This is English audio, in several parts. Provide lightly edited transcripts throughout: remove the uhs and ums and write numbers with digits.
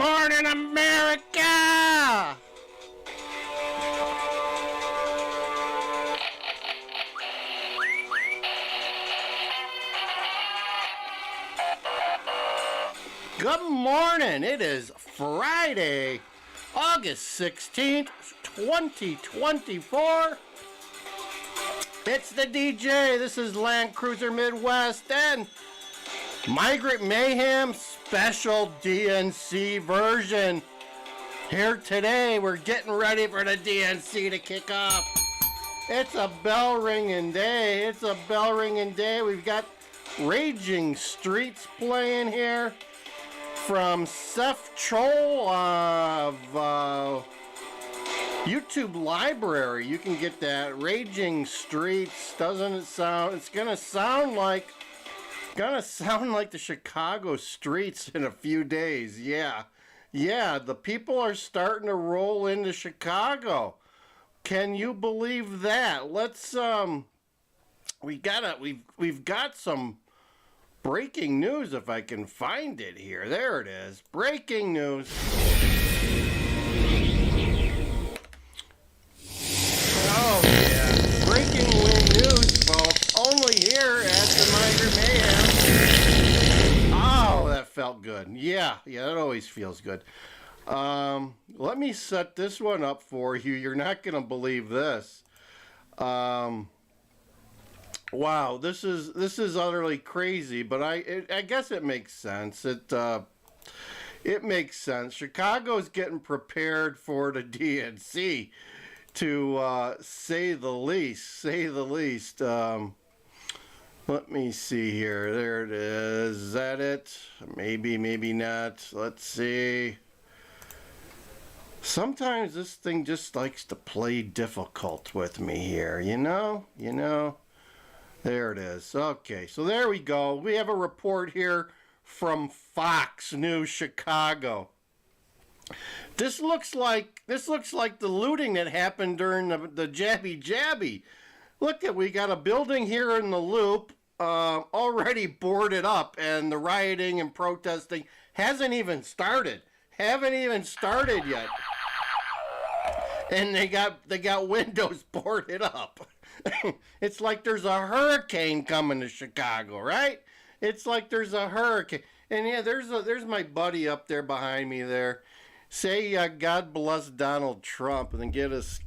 morning, America! Good morning. It is Friday, August 16th, 2024. It's the DJ. This is Land Cruiser Midwest and Migrant Mayhem special DNC version. Here today, we're getting ready for the DNC to kick off. It's a bell ringing day. It's a bell ringing day. We've got Raging Streets playing here from Seth Chol of YouTube Library. You can get that. Raging Streets. Doesn't it sound? It's gonna sound like the Chicago streets in a few days. Yeah, the people are starting to roll into Chicago. Can you believe that? Let's we've got some breaking news, if I can find it here. There it is. Breaking news. Oh yeah, breaking news, folks. Only here at the Migrant Mayhem. Oh, that felt good. Yeah, that always feels good. Let me set this one up for you. You're not gonna believe this. Wow, this is utterly crazy, but I guess it makes sense. It makes sense. Chicago's getting prepared for the DNC, to say the least. Let me see here. There it is. Is that it? Maybe not. Let's see. Sometimes this thing just likes to play difficult with me here, you know? There it is. Okay, so there we go. We have a report here from Fox News Chicago. This looks like the looting that happened during the Jabby. Look we got a building here in the Loop already boarded up, and the rioting and protesting hasn't even started. Haven't even started yet. And they got windows boarded up. It's like there's a hurricane coming to Chicago, right? It's like there's a hurricane. And yeah, there's my buddy up there behind me there. Say God bless Donald Trump, and then get us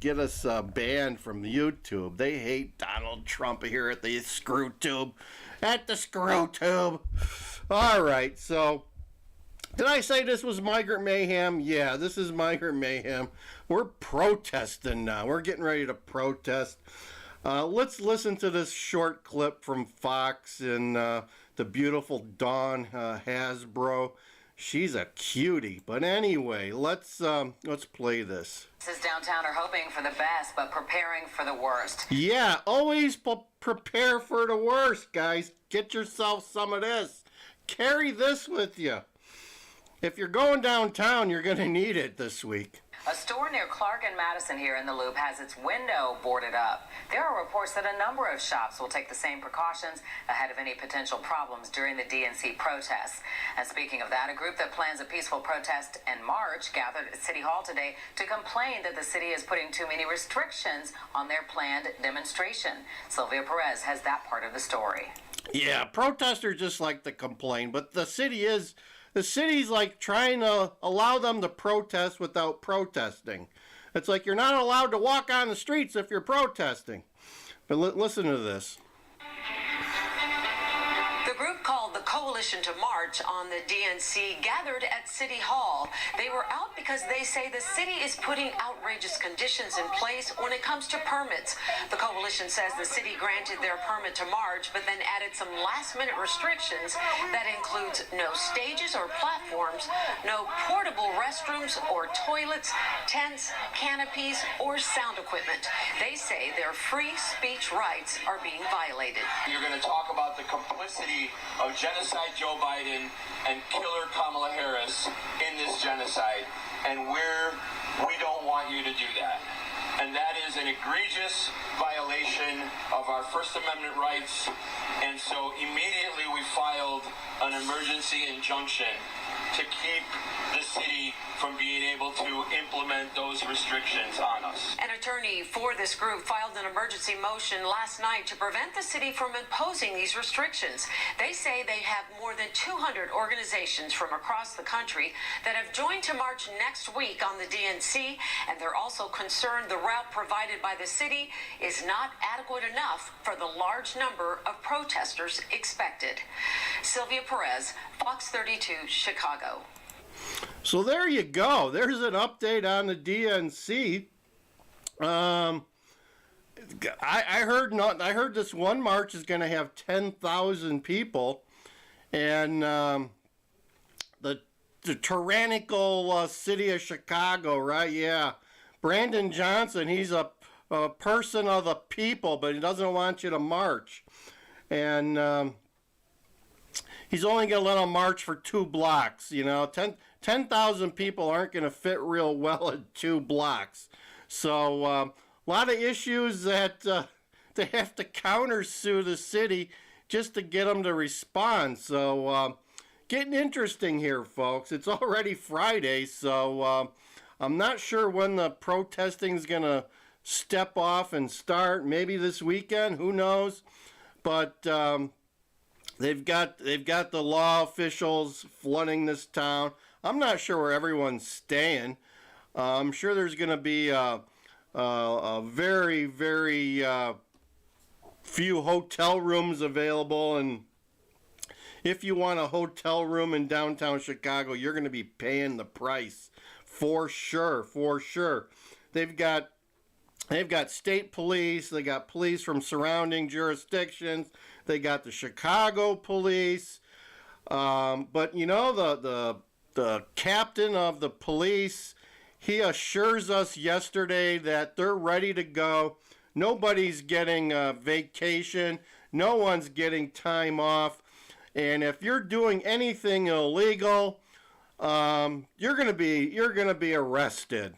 banned from YouTube. They hate Donald Trump here at the Screw Tube. All right, so did I say this was Migrant Mayhem? Yeah, this is Migrant Mayhem. We're protesting now. We're getting ready to protest. Let's listen to this short clip from Fox and the beautiful Dawn Hasbro. She's a cutie. But anyway, let's play this. This is downtown are hoping for the best, but preparing for the worst. Yeah, always prepare for the worst, guys. Get yourself some of this. Carry this with you. If you're going downtown, you're going to need it this week. A store near Clark and Madison here in the Loop has its window boarded up. There are reports that a number of shops will take the same precautions ahead of any potential problems during the DNC protests. And speaking of that, a group that plans a peaceful protest and march gathered at City Hall today to complain that the city is putting too many restrictions on their planned demonstration. Sylvia Perez has that part of the story. Yeah, protesters just like to complain, but the city's like trying to allow them to protest without protesting. It's like you're not allowed to walk on the streets if you're protesting. But listen to this. The group called the Coalition to March on the DNC gathered at City Hall. They were out because they say the city is putting outrageous conditions in place when it comes to permits. The coalition says the city granted their permit to march, but then added some last-minute restrictions that includes no stages or platforms, no portable restrooms or toilets, tents, canopies, or sound equipment. They say their free speech rights are being violated. You're going to talk about the complicity of genocide Joe Biden and killer Kamala Harris in this genocide, and we don't want you to do that. And that is an egregious violation of our First Amendment rights, and so immediately we filed an emergency injunction to keep the city from being able to implement those restrictions on us. An attorney for this group filed an emergency motion last night to prevent the city from imposing these restrictions. They say they have more than 200 organizations from across the country that have joined to march next week on the DNC, and they're also concerned the route provided by the city is not adequate enough for the large number of protesters expected. Sylvia Perez, Fox 32, Chicago. So there you go. There's an update on the DNC. I heard this one march is going to have 10,000 people, and the tyrannical city of Chicago, right? Yeah, Brandon Johnson. He's a person of the people, but he doesn't want you to march, and he's only going to let them march for 2 blocks. You know, 10,000 people aren't going to fit real well in 2 blocks. So a lot of issues that they have to countersue the city just to get them to respond. So getting interesting here, folks. It's already Friday, so I'm not sure when the protesting is going to step off and start. Maybe this weekend, who knows? But they've got the law officials flooding this town. I'm not sure where everyone's staying. I'm sure there's going to be a very, very few hotel rooms available. And if you want a hotel room in downtown Chicago, you're going to be paying the price for sure, for sure. They've got state police. They got police from surrounding jurisdictions. They got the Chicago police. But you know, the captain of the police, he assures us yesterday that they're ready to go. Nobody's getting a vacation. No one's getting time off. And if you're doing anything illegal, you're gonna be arrested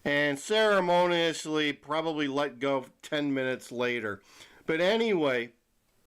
and ceremoniously probably let go 10 minutes later. But anyway,